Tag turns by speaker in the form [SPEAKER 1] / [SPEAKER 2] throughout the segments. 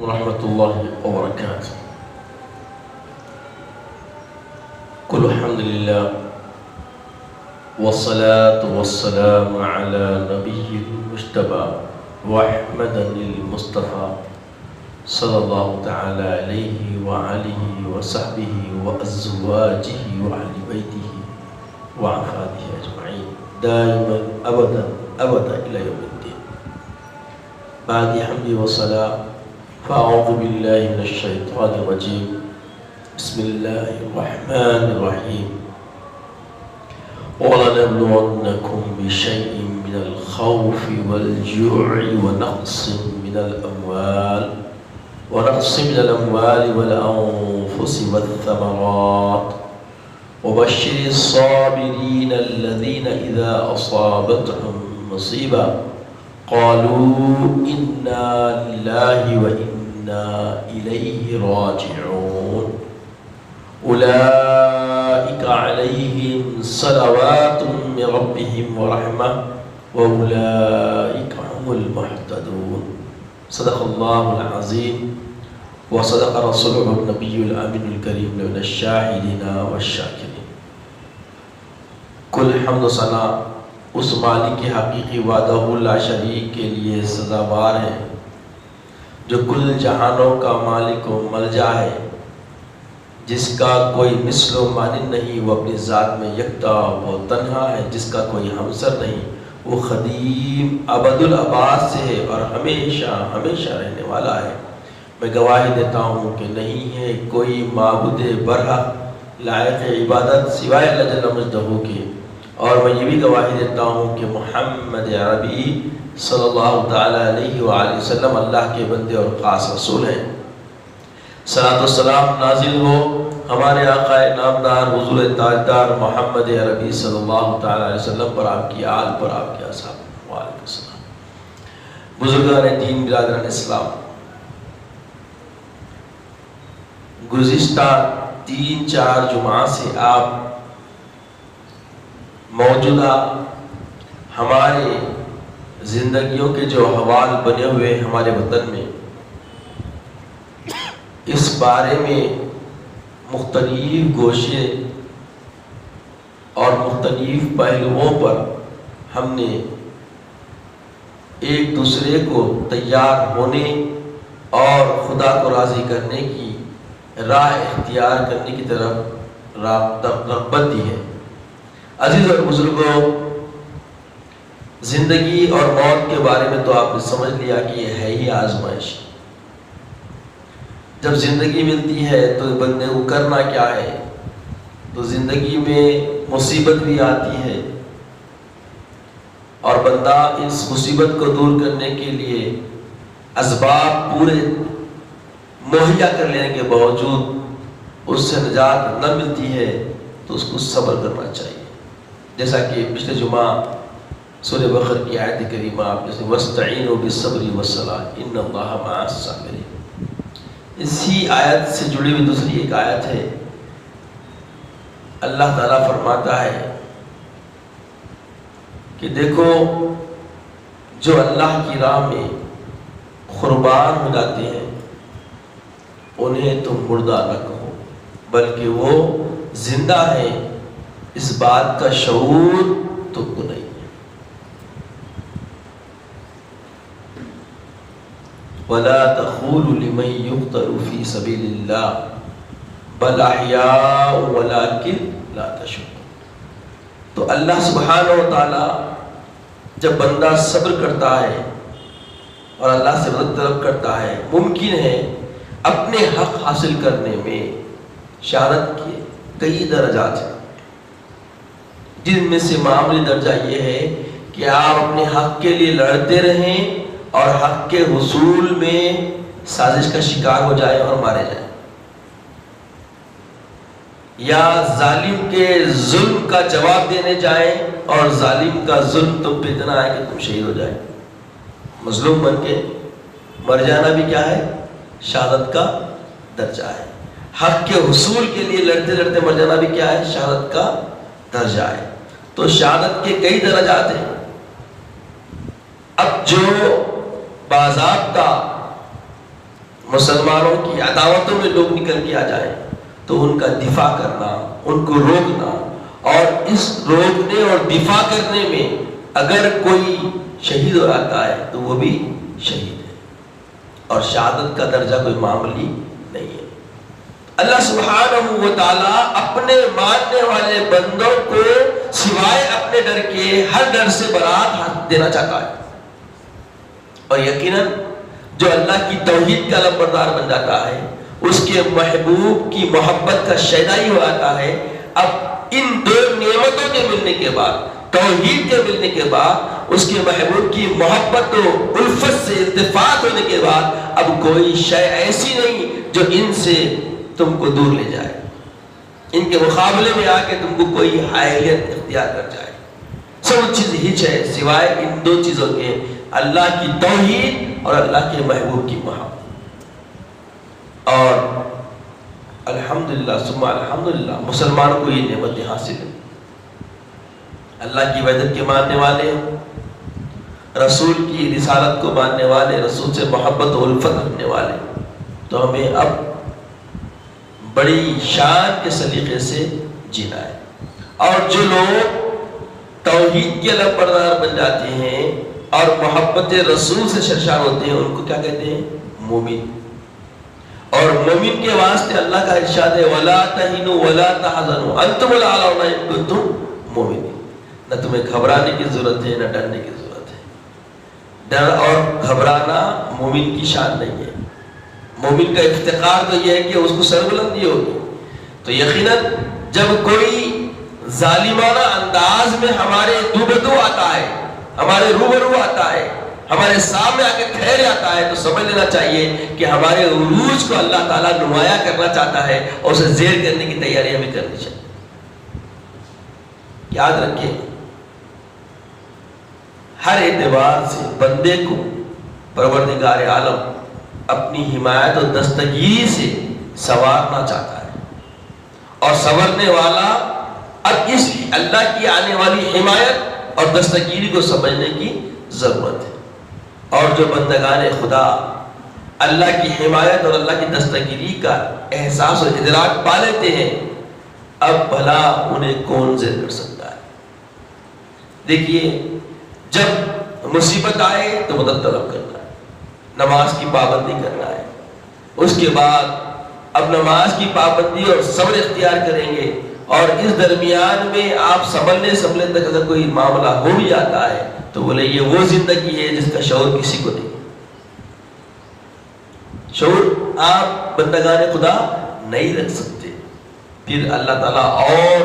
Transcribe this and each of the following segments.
[SPEAKER 1] ورحمة الله وبركاته. كل الحمد لله والصلاة والسلام على نبي المجتبى وأحمد المصطفى صلى الله تعالى عليه وعليه وصحبه وأزواجه وأهل بيته وعفاده أجمعين دائما أبدا أبدا إلى يوم الدين. بعد حمد وصلاة فأعوذ بالله من الشيطان الرجيم. بسم الله الرحمن الرحيم. ولنبلونكم بشيء من الخوف والجوع ونقص من الأموال والأنفس والثمرات وبشر الصابرين الذين إذا أصابتهم مصيبة قالوا إنا لله وإنا إليه راجعون أولئك عليهم صلوات من ربهم ورحمة وأولئك هم المهتدون. صدق الله العظيم وصدق رسوله النبي الأمين الكريم من الشاهدين والشاكرين. کل حمد و ثنا اس مالک حقیقی وحدہ لا شریک کے لیے سزاوار ہے جو کل جہانوں کا مالک و ملجا ہے، جس کا کوئی مثل و مانند نہیں، وہ اپنی ذات میں یکتا، وہ تنہا ہے، جس کا کوئی ہمسر نہیں، وہ قدیم ابد الآباد سے ہے اور ہمیشہ ہمیشہ رہنے والا ہے۔ میں گواہی دیتا ہوں کہ نہیں ہے کوئی معبود برحق لائق عبادت سوائے اللہ جل مجدہ کے، اور میں یہ بھی گواہی دیتا ہوں کہ محمد عربی صلی اللہ تعالیٰ علیہ وآلہ وسلم اللہ کے بندے اور خاص رسول ہیں۔ صلاۃ و سلام نازل ہو ہمارے آقا نامدار حضور تاجدار محمد عربی صلی اللہ تعالیٰ علیہ وسلم پر، آپ کی آل پر، آپ کے اصحاب پر۔ وعلیکم السلام۔ بزرگان دین، برادران اسلام، گزشتہ 3-4 جمعہ سے آپ موجودہ ہمارے زندگیوں کے جو احوال بنے ہوئے ہمارے وطن میں، اس بارے میں مختلف گوشے اور مختلف پہلوؤں پر ہم نے ایک دوسرے کو تیار ہونے اور خدا کو راضی کرنے کی راہ اختیار کرنے کی طرف رغبت دی ہے۔ عزیز اور بزرگوں، زندگی اور موت کے بارے میں تو آپ نے سمجھ لیا کہ یہ ہے ہی آزمائش۔ جب زندگی ملتی ہے تو بندے کو کرنا کیا ہے؟ تو زندگی میں مصیبت بھی آتی ہے اور بندہ اس مصیبت کو دور کرنے کے لیے اسباب پورے مہیا کر لینے کے باوجود اس سے نجات نہ ملتی ہے تو اس کو صبر کرنا چاہیے۔ جیسا کہ پچھلے جمعہ سورہ بقرہ کی آیت کریمہ آپ جیسے وَاسْتَعِينُوا بِالصَّبْرِ وَالصَّلَاةِ إِنَّ اللَّهَ مَعَ الصَّابِرِينَ، اسی آیت سے جڑی ہوئی دوسری ایک آیت ہے۔ اللہ تعالیٰ فرماتا ہے کہ دیکھو جو اللہ کی راہ میں قربان ہو جاتے ہیں انہیں تم مردہ نہ کہو، بلکہ وہ زندہ ہیں، اس بات کا شعور تم کو نہیں ہے۔ وَلَا تَقُولُوا لِمَن يُقْتَلُ فِي سَبِيلِ اللَّهِ بَلْ أَحْيَاءٌ وَلَكِنْ لَا تَشْعُرُونَ۔ تو اللہ سبحانہ و تعالی جب بندہ صبر کرتا ہے اور اللہ سے مدد طلب کرتا ہے، ممکن ہے اپنے حق حاصل کرنے میں شہادت کے کئی درجات ہیں، جن میں سے معمولی درجہ یہ ہے کہ آپ اپنے حق کے لیے لڑتے رہیں اور حق کے حصول میں سازش کا شکار ہو جائے اور مارے جائیں، یا ظالم کے ظلم کا جواب دینے جائیں اور ظالم کا ظلم تم پہ اتنا ہے کہ تم شہید ہو جائیں۔ مظلوم بن کے مر جانا بھی کیا ہے؟ شہادت کا درجہ ہے۔ حق کے حصول کے لیے لڑتے لڑتے مر جانا بھی کیا ہے؟ شہادت کا درجہ ہے۔ تو شہادت کے کئی درجات ہیں۔ اب جو باضابطہ مسلمانوں کی عداوتوں میں لوگ نکل کے آ جائیں تو ان کا دفاع کرنا، ان کو روکنا، اور اس روکنے اور دفاع کرنے میں اگر کوئی شہید ہو جاتا ہے تو وہ بھی شہید ہے، اور شہادت کا درجہ کوئی معمولی نہیں ہے۔ اللہ سبحانہ و تعالیٰ اپنے ماننے والے بندوں کو سوائے اپنے ڈر کے ہر ڈر سے برات دینا چاہتا ہے، اور یقیناً جو اللہ کی توحید کا علمبردار بن جاتا ہے، اس کے محبوب کی محبت کا شیدائی ہو جاتا ہے، اب ان دو نعمتوں کے ملنے کے بعد، توحید کے ملنے کے بعد، اس کے محبوب کی محبت و الفت سے التفات ہونے کے بعد، اب کوئی شے ایسی نہیں جو ان سے تم کو دور لے جائے، ان کے مقابلے میں آ کے تم کو کوئی حائلیت اختیار کر جائے۔ سب چیز ہچ ہے سوائے ان دو چیزوں کے، اللہ کی توحید اور اللہ کے محبوب کی محبت۔ اور الحمدللہ ثم الحمدللہ مسلمانوں کو یہ نعمتیں حاصل ہیں، اللہ کی وحدت کے ماننے والے ہیں، رسول کی رسالت کو ماننے والے، رسول سے محبت و الفت رکھنے والے، تو ہمیں اب بڑی شان کے سلیقے سے جینا ہے۔ اور جو لوگ توحید کے علمبردار بن جاتے ہیں اور محبت رسول سے سرشار ہوتے ہیں، ان کو کیا کہتے ہیں؟ مومن۔ اور مومن کے واسطے اللہ کا ارشاد ہے وَلَا تَهِنُوا وَلَا تَحْزَنُوا أَنْتُمُ الْأَعْلَوْنَ إِن كُنتُم مُؤْمِنِينَ۔ نہ تمہیں گھبرانے کی ضرورت ہے، نہ ڈرنے کی ضرورت ہے۔ ڈر اور گھبرانا مومن کی شان نہیں ہے۔ مومن کا افتخار تو یہ ہے کہ اس کو سربلندی ہوگی۔ تو یقیناً جب کوئی ظالمانہ انداز میں ہمارے دوبدو آتا ہے، ہمارے روبرو آتا ہے، ہمارے سامنے آ کے ٹھہر جاتا ہے، تو سمجھ لینا چاہیے کہ ہمارے عروج کو اللہ تعالیٰ نمایاں کرنا چاہتا ہے، اور اسے زیر کرنے کی تیاری ہمیں کرنی چاہیے۔ یاد رکھیں، ہر اعتبار سے بندے کو پروردگار عالم اپنی حمایت اور دستگیری سے سنوارنا چاہتا ہے، اور سنورنے والا اب اس اللہ کی آنے والی حمایت اور دستگیری کو سمجھنے کی ضرورت ہے۔ اور جو بندگان خدا اللہ کی حمایت اور اللہ کی دستگیری کا احساس اور ادراک پا لیتے ہیں، اب بھلا انہیں کون زیر کر سکتا ہے؟ دیکھیے، جب مصیبت آئے تو مدد طلب کرنا ہے، نماز کی پابندی کرنا ہے، اس کے بعد اب نماز کی پابندی اور صبر اختیار کریں گے، اور اس درمیان میں آپ سنبھلنے تک اگر کوئی معاملہ ہو بھی جاتا ہے تو بولے یہ وہ زندگی ہے جس کا شعور کسی کو نہیں۔ شعور آپ بندگان خدا نہیں رکھ سکتے، پھر اللہ تعالیٰ اور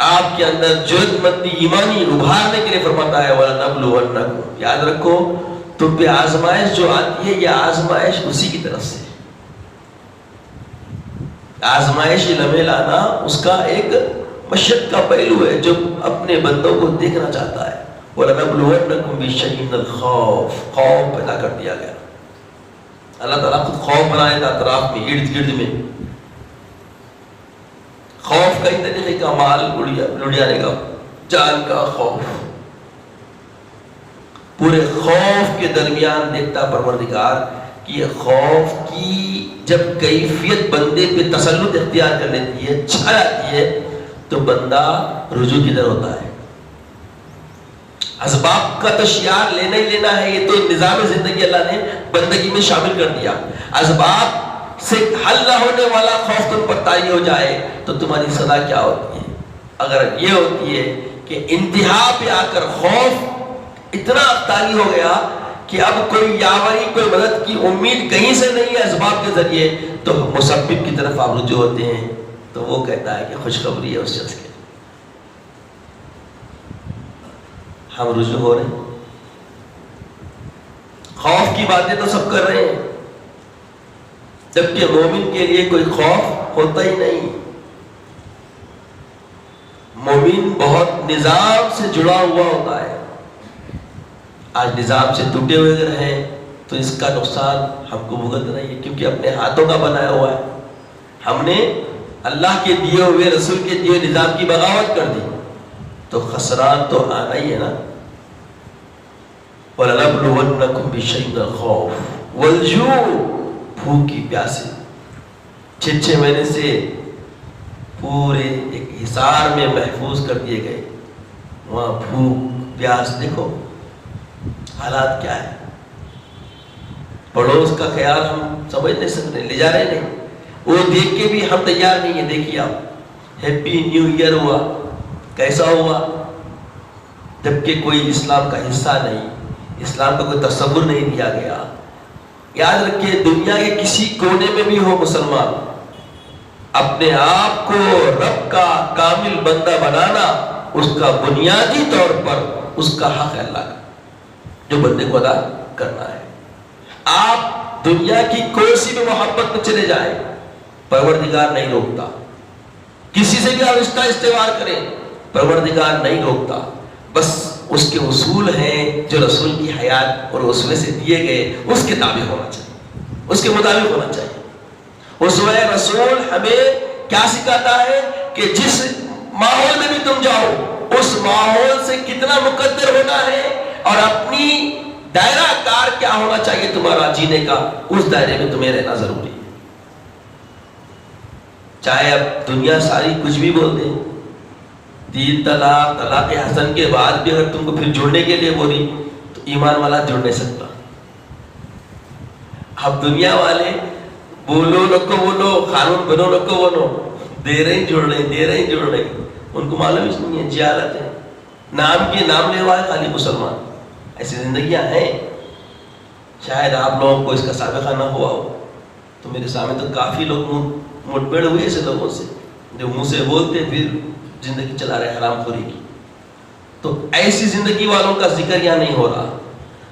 [SPEAKER 1] آپ کے اندر جرأت مندی ایمانی ابھارنے کے لیے فرماتا ہے وَلَنَبْلُوَنَّكُمْ۔ یاد رکھو، تم پہ آزمائش جو آتی ہے یہ آزمائش اسی کی طرف سے، آزمائش لمحے لانا اس کا ایک مشق کا پہلو ہے جو اپنے بندوں کو دیکھنا چاہتا ہے۔ وَلَنَبْلُوَنَّكُمْ بِشَيْءٍ مِّنَ الْخَوْفِ، خوف پیدا کر دیا گیا۔ اللہ تعالیٰ خود خوف بنائے تھا اطراف میں، ارد گرد میں۔ خوف کئی طریقے کا، مال لڑیانے کا، جان کا خوف، پورے خوف کے درمیان دیکھتا پروردگار کہ یہ خوف کی جب کیفیت بندے پہ تسلط اختیار کر لیتی ہے، چھا جاتی ہے، تو بندہ رجوع کی طرف ہوتا ہے۔ اسباب کا تو شعار لینا ہی لینا ہے، یہ تو نظام زندگی اللہ نے بندگی میں شامل کر دیا۔ اسباب سے حل نہ ہونے والا خوف تم پر طاری ہو جائے تو تمہاری سزا کیا ہوتی ہے؟ اگر یہ ہوتی ہے کہ انتہا پہ آ کر خوف اتنا طاری ہو گیا کہ اب کوئی یاوری، کوئی مدد کی امید کہیں سے نہیں ہے اسباب کے ذریعے، تو مسبب کی طرف آپ رجوع ہوتے ہیں، تو وہ کہتا ہے کہ خوشخبری ہے اس شخص کے، ہم رجوع ہو رہے ہیں۔ خوف کی باتیں تو سب کر رہے ہیں، جبکہ مومن کے لیے کوئی خوف ہوتا ہی نہیں۔ مومن بہت نظام سے جڑا ہوا ہوتا ہے۔ آج نظام سے ٹوٹے ہوئے اگر ہیں تو اس کا نقصان ہم کو بھگتنا ہی ہے، کیونکہ اپنے ہاتھوں کا بنایا ہوا ہے۔ ہم نے اللہ کے دیے ہوئے، رسول کے دیے نظام کی بغاوت کر دی، تو خسران تو آنا ہی ہے نا۔ وَلَنَبْلُوَنَّكُمْ بِشَيْءٍ مِّنَ الْخَوْفِ وَالْجُوعِ، بھوک کی پیاسے 6 مہینے سے پورے ایک حصار میں محفوظ کر دیے گئے. وہاں بھوک پیاس، دیکھو حالات کیا ہے. پڑوس کا خیال ہم سمجھ نہیں سکتے، لے جا رہے نہیں. وہ دیکھ کے بھی ہم تیار نہیں ہیں. دیکھیے آپ، ہیپی نیو ایئر ہوا، کیسا ہوا؟ جبکہ کوئی اسلام کا حصہ نہیں، اسلام کا کوئی تصور نہیں دیا گیا. یاد رکھیے، دنیا کے کسی کونے میں بھی ہو مسلمان، اپنے آپ کو رب کا کامل بندہ بنانا اس کا بنیادی طور پر اس کا حق ہے اللہ کا، جو بندے کو ادا کرنا ہے. آپ دنیا کی کوئی سی بھی محبت میں چلے جائیں، پروردگار نہیں روکتا. کسی سے بھی آپ رشتہ استوار کریں، پروردگار نہیں روکتا. بس اس کے اصول ہیں جو رسول کی حیات اور اسوے سے دیے گئے، اس کے تابع ہونا چاہیے، اس کے مطابق ہونا چاہیے. اسوہ رسول ہمیں کیا سکھاتا ہے کہ جس ماحول میں بھی تم جاؤ، اس ماحول سے کتنا مقدر ہونا ہے اور اپنی دائرہ کار کیا ہونا چاہیے تمہارا جینے کا، اس دائرے میں تمہیں رہنا ضروری ہے. چاہے اب دنیا ساری کچھ بھی بول دے، 3 طلاق، طلاق حسن کے بعد بھی اگر تم کو پھر جڑنے کے لیے بولی تو ایمان والا جڑ نہیں سکتا. اب دنیا والے بولو لوگ بولو، قانون بنو لوگ بنو، دے رہے جڑ رہے، دے رہے جڑ رہے. ان کو معلوم ہی نہیں ہے، جہالت ہے. نام کے نام لیوا ہے خالی مسلمان. ایسی زندگیاں ہیں. شاید آپ لوگوں کو اس کا سابقہ نہ ہوا ہو، تو میرے سامنے تو کافی لوگ مٹبڑ ہوئے ایسے لوگوں سے جو منہ سے بولتے پھر زندگی چلا رہے حرام خوری کی. تو ایسی زندگی والوں کا ذکر یہاں نہیں ہو رہا،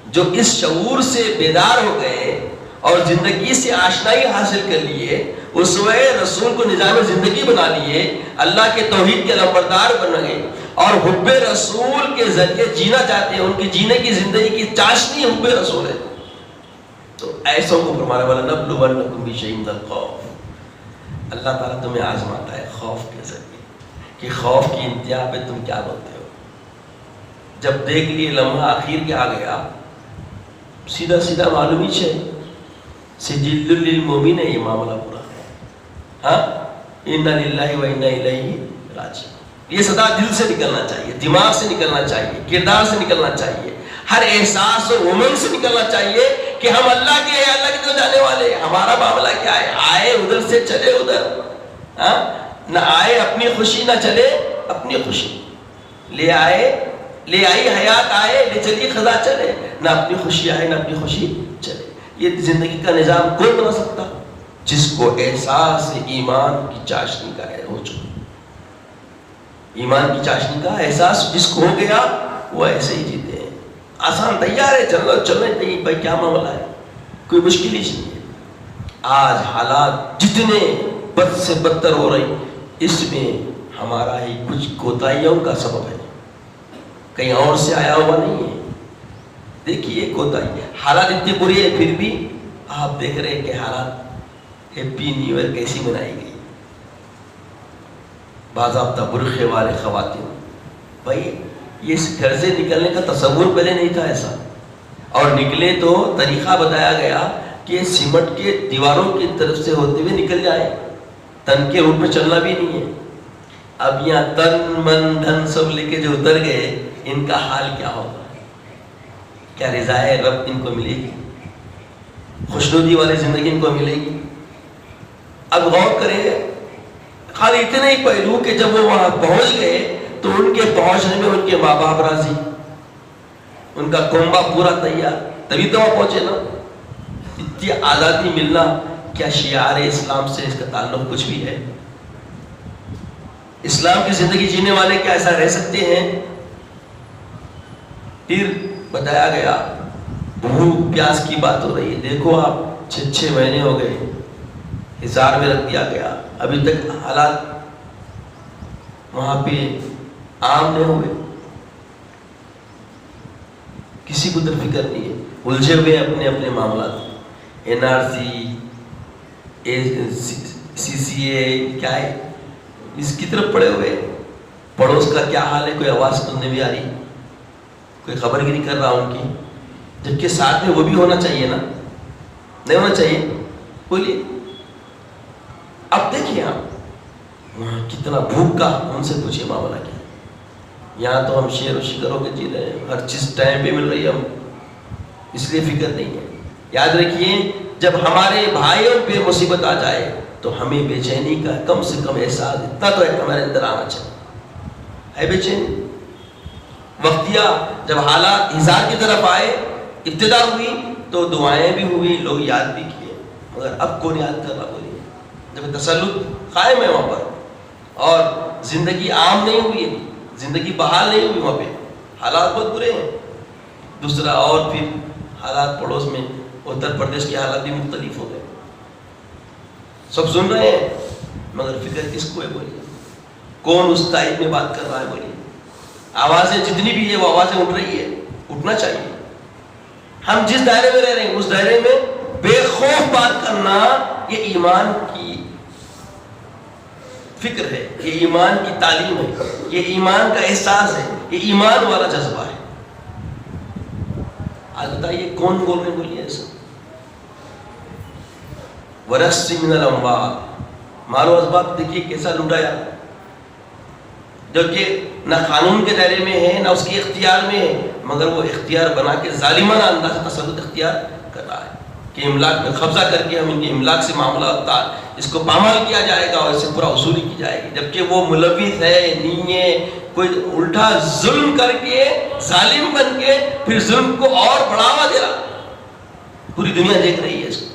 [SPEAKER 1] جو اس شعور سے بیدار ہو گئے اور زندگی سے آشنائی حاصل کر لیے، اسوہ رسول کو نظام زندگی بنا لیے، اللہ کے توحید کے علمبردار بن گئے اور حب رسول کے ذریعے جینا چاہتے ہیں. ان کی جینے کی زندگی کی چاشنی حب رسول ہے. تو ایسوں کو فرمانے والا نبلونکم بشیء من الخوف، اللہ تعالیٰ تمہیں آزماتا ہے خوف کے ذریعے کہ خوف کی انتہا پہ تم کیا بولتے ہو. جب دیکھ لیے لمحہ آخر کے آ گیا، سیدھا سیدھا معلوم ہی ہے سجل للمؤمن ہے یہ معاملہ پورا. ہاں، انا للہ و انا الیہ راجعون. یہ صدا دل سے نکلنا چاہیے، دماغ سے نکلنا چاہیے، کردار سے نکلنا چاہیے، ہر احساس اور عمل سے نکلنا چاہیے کہ ہم اللہ کے ہیں، اللہ کی طرف جانے والے. ہمارا معاملہ کیا ہے؟ آئے ادھر سے چلے ادھر. ہاں، نہ آئے اپنی خوشی، نہ چلے اپنی خوشی. لے آئی حیات آئے، لے چلی خزاں چلے. نہ اپنی خوشی آئے نہ اپنی خوشی چلے. یہ زندگی کا نظام کوئی بنا سکتا جس کو احساس ایمان کی چاشنی کا ہے. ہو چکا ایمان کی چاشنی کا احساس جس کو ہو گیا، وہ ایسے ہی جیتے ہیں. آسان تیار ہے، چلنے نہیں بھائی، کیا معاملہ ہے، کوئی مشکل ہی نہیں ہے. آج حالات جتنے بد سے بدتر ہو رہی، اس میں ہمارا ہی کچھ کوتاہیوں کا سبب ہے، کہیں اور سے آیا ہوا نہیں ہے. دیکھیے کوتاہی، حالات اتنی بری ہے پھر بھی آپ دیکھ رہے ہیں کہ حالات ہیپی نیو ایئر کیسی منائی گئی. باضابطہ برقعے والے خواتین، بھائی یہ گھر سے نکلنے کا تصور پہلے نہیں تھا ایسا، اور نکلے تو طریقہ بتایا گیا کہ سیمنٹ کے دیواروں کی طرف سے ہوتے ہوئے نکل جائے، تن کے روپ میں چلنا بھی نہیں ہے. اب یہاں تن من دھن سب لے کے جو اتر گئے، ان کا حال کیا ہوگا؟ کیا رضائے رب ان کو ملے گی؟ خوشنودی والی زندگی ان کو ملے گی؟ اب غور کریں، خالی اتنے ہی پہلو کہ جب وہ وہاں پہنچ گئے تو ان کے پہنچنے میں ان کے ماں باپ راضی، ان کا کنبہ پورا تیار، تبھی تو وہاں پہنچے نا. اتنی آزادی ملنا، کیا شعار اسلام سے اس کا تعلق کچھ بھی ہے؟ اسلام کی زندگی جینے والے کیا ایسا رہ سکتے ہیں؟ پھر بتایا گیا بھوک پیاس کی بات ہو رہی ہے. دیکھو آپ 6 مہینے ہو گئے، حصار میں رکھ دیا گیا، ابھی تک حالات وہاں پہ عام نہیں ہوئے. کسی کو در فکر نہیں ہے، الجھے ہوئے اپنے اپنے معاملات. NRC CCA کیا ہے، اس کی طرف پڑے ہوئے. پڑوس کا کیا حال ہے، کوئی آواز سننے بھی آ رہی، کوئی خبر گیری کر رہا ان کی، جبکہ ساتھ میں وہ بھی ہونا چاہیے نا، نہیں ہونا چاہیے. بولیے. اب دیکھیے آپ وہاں کتنا بھوک کا، ان سے پوچھیے معاملہ کیا. یہاں تو ہم شیر و شکر ہو کے جی رہے ہیں، ہر چیز ٹائم پہ مل رہی ہے، ہم اس لیے فکر نہیں ہے. یاد رکھیے جب ہمارے بھائیوں پہ مصیبت آ جائے تو ہمیں بے چینی کا کم سے کم احساس اتنا تو ہمارے اندر آنا چاہیے. ہے بے چینی وقتیہ جب حالات ہزار کی طرف آئے، ابتدا ہوئی تو دعائیں بھی ہوئی، لوگ یاد بھی کیے، مگر اب کون یاد کر رہا؟ بولیے. جب تسلط قائم ہے وہاں پر اور زندگی عام نہیں ہوئی، زندگی بحال نہیں ہوئی، وہاں پہ حالات بہت برے ہیں. دوسرا اور پھر حالات پڑوس میں اتر پردیش کے حالات بھی مختلف ہو گئے، سب سن رہے ہیں مگر فکر کس کو ہے؟ بولیے. کون اس تائید میں بات کر رہا ہے؟ بولیے. آوازیں جتنی بھی ہے وہ آوازیں اٹھ رہی ہے، اٹھنا چاہیے. ہم جس دائرے میں رہ رہے ہیں اس دائرے میں بے خوف بات کرنا یہ ایمان کی فکر ہے، یہ ایمان کی تعلیم ہے، یہ ایمان کا احساس ہے، یہ ایمان والا جذبہ ہے. آج بتائیے کون بول رہے؟ بولیے ایسا. ورث من الاموال، مال و اسباب دیکھیے کیسا لوٹایا، جو کہ نہ قانون کے دائرے میں ہے نہ اس کے اختیار میں ہے، مگر وہ اختیار بنا کے ظالمانہ انداز سے تسلط اختیار کر رہا ہے کہ املاک میں قبضہ کر کے ہم ان کے املاک سے معاملات اس کو پامال کیا جائے گا اور اس سے پورا وصولی کی جائے گی، جبکہ وہ ملوث ہے، نہیں ہے، کوئی الٹا ظلم کر کے ظالم بن کے پھر ظلم کو اور بڑھاوا دے رہا. پوری دنیا دیکھ رہی ہے اس کو.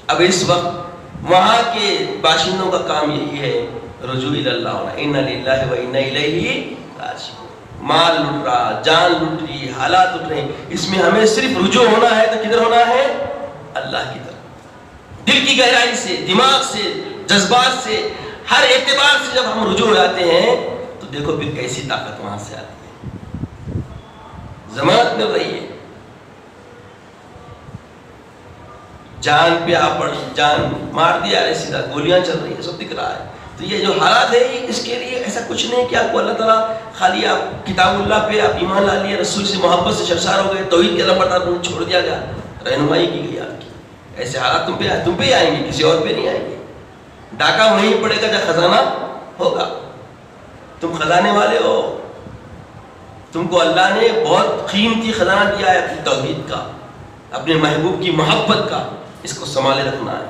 [SPEAKER 1] اب اس وقت وہاں کے باشندوں کا کام یہی ہے رجوع اللہ ہونا، انا للہ و انا الیہ راجعون. مال لٹ رہا، جان لٹ رہی، حالات لٹ رہے ہیں، اس میں ہمیں صرف رجوع ہونا ہے تو کدھر ہونا ہے؟ اللہ کی طرف. دل کی گہرائی سے، دماغ سے، جذبات سے، ہر اعتبار سے جب ہم رجوع ہو جاتے ہیں تو دیکھو پھر کیسی طاقت وہاں سے آتی ہے، ضمانت مل رہی ہے. جان پہ آپ پڑ، جان مار دیا ہے، سیدھا گولیاں چل رہی ہے، سب دکھ رہا ہے. تو یہ جو حالات ہے اس کے لیے ایسا کچھ نہیں کہ آپ کو اللہ تعالیٰ خالی آپ کتاب اللہ پہ آپ ایمان لا لیے، رسول سے محبت سے سرشار ہو گئے، توحید کے نمبر پر چھوڑ دیا گیا، رہنمائی کی گئی آپ کی. ایسے حالات تم پہ ہی آئیں گے، کسی اور پہ نہیں آئیں گے. ڈاکہ وہیں پڑے گا جب خزانہ ہوگا. تم خزانے والے ہو، تم کو اللہ نے بہت قیمتی خزانہ دیا ہے اپنی توحید کا، اپنے محبوب کی محبت کا. اس کو سنبھالے رکھنا ہے،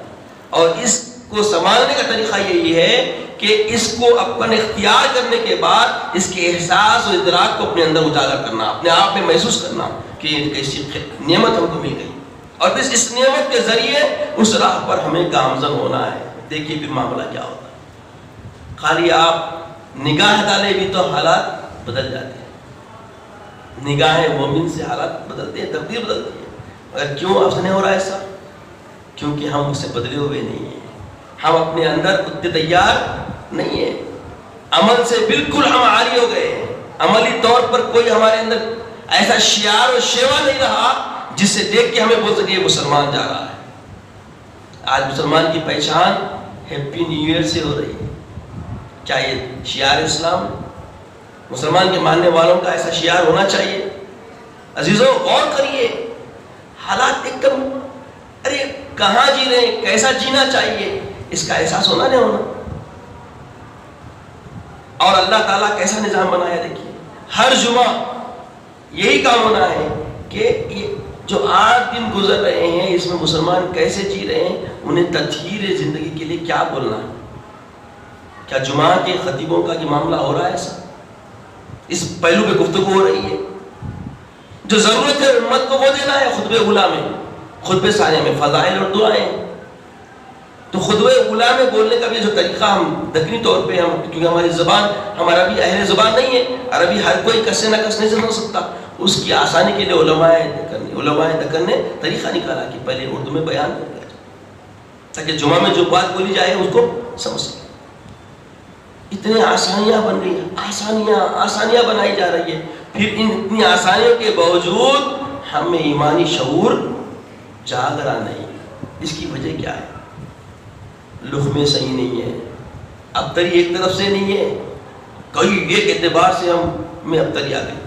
[SPEAKER 1] اور اس کو سنبھالنے کا طریقہ یہی ہے کہ اس کو اپن اختیار کرنے کے بعد اس کے احساس و ادراک کو اپنے اندر اجاگر کرنا، اپنے آپ میں محسوس کرنا کہ یہ کیسی نعمت ہم کو مل گئی، اور پھر اس نعمت کے ذریعے اس راہ پر ہمیں گامزن ہونا ہے. دیکھیے پھر معاملہ کیا ہوتا ہے. خالی آپ نگاہ ڈالے بھی تو حالات بدل جاتے ہیں. نگاہ مومن سے حالات بدلتے ہیں، تقدیر بدلتی ہے. اگر کیوں افسر نہیں ہو رہا ہے ایسا؟ کیونکہ ہم اس سے بدلے ہوئے نہیں ہیں، ہم اپنے اندر اتنے تیار نہیں ہیں، عمل سے بالکل ہم عاری ہو گئے ہیں. عملی طور پر کوئی ہمارے اندر ایسا شعار و شیوا نہیں رہا جس سے دیکھ کے ہمیں بول سکے مسلمان جا رہا ہے. آج مسلمان کی پہچان ہیپی نیو ایئر سے ہو رہی ہے. کیا یہ شعار اسلام؟ مسلمان کے ماننے والوں کا ایسا شعار ہونا چاہیے. عزیزوں غور کریے، حالات ایک دم ارے کہاں جی رہے ہیں، کیسا جینا چاہیے، اس کا احساس ہونا نہیں ہونا. اور اللہ تعالیٰ کیسا نظام بنایا دیکھیے. ہر جمعہ یہی کام ہونا ہے کہ یہ جو 8 دن گزر رہے ہیں اس میں مسلمان کیسے جی رہے ہیں، انہیں تطہیر زندگی کے لیے کیا بولنا ہے. کیا جمعہ کے خطیبوں کا یہ معاملہ ہو رہا ہے ایسا؟ اس پہلو پہ گفتگو ہو رہی ہے. جو ضرورت ہے امت کو وہ دینا ہے. خطبہ اولیٰ میں، خطبہ ثانیہ میں فضائل اور دعائیں. تو خطبہ اولیٰ میں بولنے کا بھی جو طریقہ ہم دکنی طور پہ ہم، کیونکہ ہماری زبان، ہمارا بھی اہل زبان نہیں ہے، عربی ہر کوئی کسے نہ کس نہیں سمجھ سکتا. اس کی آسانی کے لیے علماء دکن نے طریقہ نکالا کہ پہلے اردو میں بیان کر دیا تاکہ جمعہ میں جو بات بولی جائے اس کو سمجھ سکے. اتنی آسانیاں بن رہی ہیں، آسانیاں بنائی جا رہی ہے. پھر ان اتنی آسانیوں کے باوجود ہم میں ایمانی شعور جاگ رہا نہیں. اس کی وجہ کیا ہے؟ لقمے صحیح نہیں ہے، ابتری ایک طرف سے نہیں ہے، کوئی ایک اعتبار سے ہم میں ابتری آ گئی،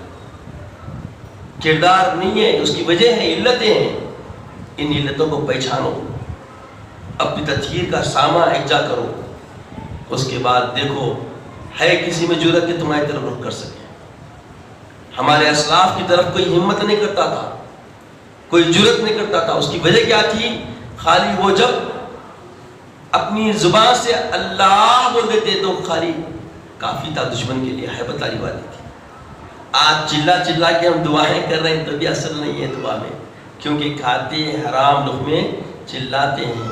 [SPEAKER 1] کردار نہیں ہے. اس کی وجہ ہے، علتیں ہیں. ان علتوں کو پہچانو، اپنی تطہیر کا سامہ یکجا کرو، اس کے بعد دیکھو ہے کسی میں جرأت کہ تمہاری طرف رخ کر سکے۔ ہمارے اسلاف کی طرف کوئی ہمت نہیں کرتا تھا، کوئی جرأت نہیں کرتا تھا۔ اس کی وجہ کیا تھی؟ خالی وہ جب اپنی زبان سے اللہ بول دیتے تو خالی کافی تھا، دشمن کے لیے ہیبت والی بات تھی۔ آج چلا کے ہم دعائیں کر رہے ہیں تو بھی اثر نہیں ہے دعا میں، کیونکہ کھاتے حرام لقمے چلاتے ہیں،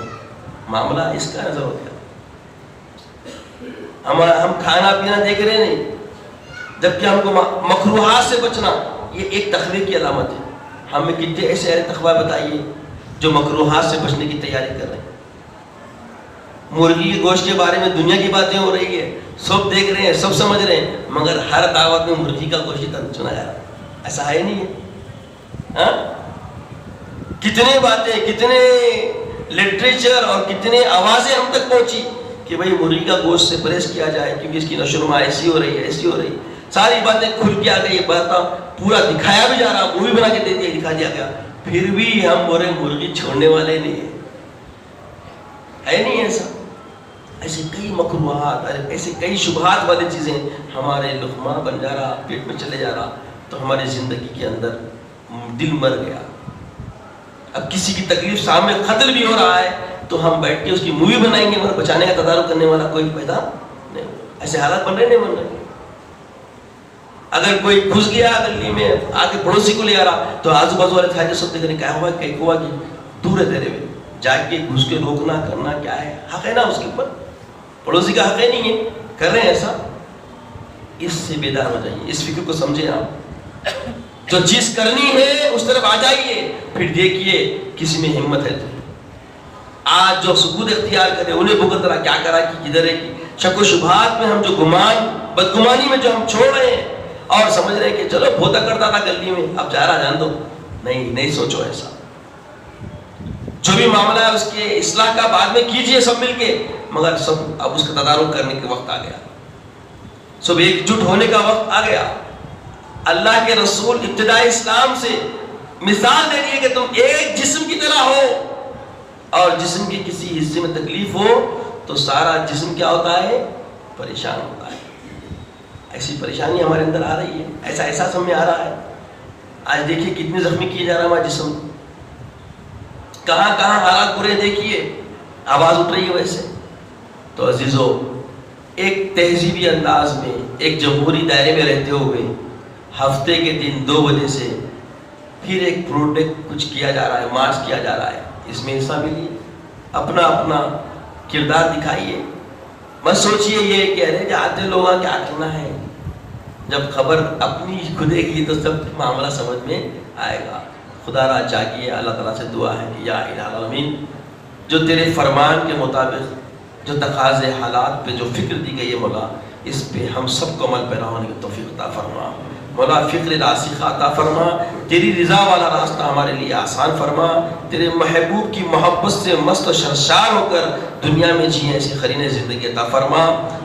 [SPEAKER 1] معاملہ اس کا نظر ہو گیا۔ ہم کھانا پینا دیکھ رہے نہیں، جبکہ ہم کو مکروہات سے بچنا یہ ایک تقوی کی علامت ہے۔ ہمیں کتنے ایسے تقوی بتائیے جو مکروہات سے بچنے کی تیاری کر رہے ہیں۔ مرغی کے گوشت کے بارے میں دنیا کی باتیں ہو رہی ہے، سب دیکھ رہے ہیں، سب سمجھ رہے ہیں، مگر ہر دعوت میں مرغی کا گوشت چنا جا رہا ہے۔ ایسا ہے نہیں ہے؟ ہاں؟ کتنے باتیں، کتنے لٹریچر اور کتنے آوازیں ہم تک پہنچی کہ بھئی مرغی کا گوشت سے پرہیز کیا جائے کیونکہ اس کی نشو و نما ایسی ہو رہی ہے، ایسی ہو رہی ہے۔ ساری باتیں کھل کے آ گئی، یہ بات پورا دکھایا بھی جا رہا، مووی بنا کے دکھا دیا گیا، پھر بھی ہم بولے مرغی چھوڑنے والے نہیں ہیں۔ ہے نہیں ایسا؟ ایسے کئی مکروہات، ایسے کئی شبہات والی چیزیں ہمارے لقمہ بن جا رہا، پیٹ میں چلے جا رہا، تو ہماری زندگی کے اندر دل مر گیا۔ اب کسی کی تکلیف سامنے قتل بھی ہو رہا ہے تو ہم بیٹھ کے اس کی مووی بنائیں گے، مگر بچانے کا تدارک کرنے والا کوئی پیدا نہیں ہو۔ ایسے حالات بن رہے نہیں بن رہے؟ اگر کوئی گھس گیا گلی میں آگے پڑوسی کو لے آ رہا تو آزو بازو والے تھے سب دیکھ رہے کیا ہوا کہ دور ہے تیرے میں، جا کے گھس کے روکنا کرنا کیا ہے؟ حق ہے نا اس کے اوپر، پڑوسی کا حق ہے نہیں ہے، کر رہے ہیں ایسا۔ اس سے بیدار ہو جائیے، اس فکر کو سمجھے آپ، جو چیز کرنی ہے اس طرف آ جائیے، پھر دیکھیے کسی میں ہمت ہے تو۔ آج جو سکوت اختیار کرے انہیں بھگت رہا، کیا کرا کہ کدھر ہے کہ شک و شبہات میں ہم جو بدگمانی میں جو ہم چھوڑ رہے ہیں اور سمجھ رہے ہیں کہ چلو بھوتا کرتا تھا گلی میں، اب جا رہا جان دو، نہیں سوچو ایسا۔ جو بھی معاملہ ہے اس کے اصلاح کا بعد میں کیجئے سب مل کے، مگر سب اب اس کا تدارک کرنے کے وقت آ گیا، سب ایک جٹ ہونے کا وقت آ گیا۔ اللہ کے رسول ابتدائی اسلام سے مثال دے رہی ہے کہ تم ایک جسم کی طرح ہو، اور جسم کے کسی حصے میں تکلیف ہو تو سارا جسم کیا ہوتا ہے؟ پریشان ہوتا ہے۔ ایسی پریشانی ہمارے اندر آ رہی ہے، ایسا احساس ہمیں آ رہا ہے۔ آج دیکھیے کتنے زخمی کیے جا رہا ہے ہمارا جسم، کہاں کہاں حالات برے، دیکھیے آواز اٹھ رہی ہے ویسے۔ تو عزیزو، ایک تہذیبی انداز میں، ایک جمہوری دائرے میں رہتے ہوئے ہفتے کے دن 2 بجے سے پھر ایک پروٹیکٹ کچھ کیا جا رہا ہے، مارچ کیا جا رہا ہے، اس میں حصہ ملیے، اپنا اپنا کردار دکھائیے، مت سوچئے یہ کہ ارے جاتے لوگ کیا کرنا ہے۔ جب خبر اپنی کھلے گی تو سب معاملہ سمجھ میں آئے گا۔ خدا را چاہیے، اللہ تعالیٰ سے دعا ہے کہ یا الہ العالمین، جو تیرے فرمان کے مطابق جو تقاضے حالات پہ جو فکر دی گئی ہے مولا، اس پہ ہم سب کو عمل پیرا ہونے کی توفیق عطا فرما مولا، فکر راسخہ عطا فرما، تیری رضا والا راستہ ہمارے لیے آسان فرما، تیرے محبوب کی محبت سے مست و سرشار ہو کر دنیا میں جیئیں ایسی قرین زندگی عطا فرما،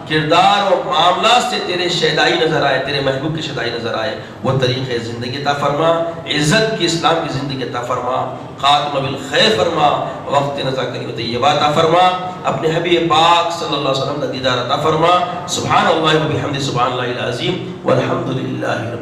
[SPEAKER 1] کردار و معاملات سے تیرے شیدائی نظر آئے، تیرے محبوب کی شیدائی نظر آئے، وہ طریقے زندگی عطا فرما، عزت کی اسلام کی زندگی عطا فرما، خاتمہ بالخیر فرما، وقت نظر کریم طیبہ عطا فرما، اپنے حبیب پاک صلی اللہ علیہ وسلم کا دیدار عطا فرما۔ سبحان اللہ و بحمدہ، سبحان اللہ العظیم، والحمد للہ رب